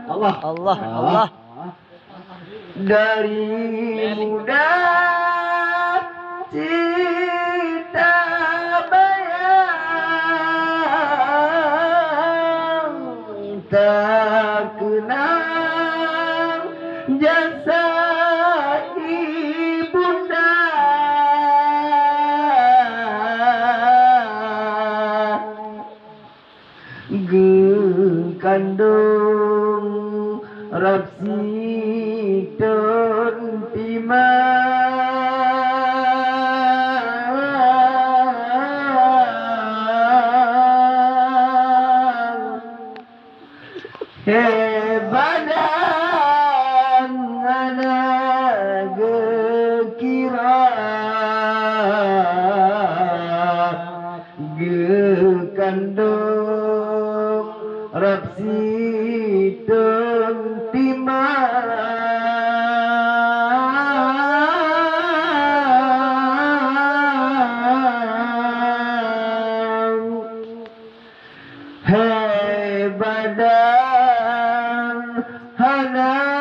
Allah, Allah. Dari muda cita bayang, tak kenal jasa ibunda. Kandung rapsi ton timang hebadan anak gekira gekandung rapsi ton timang hei badan hana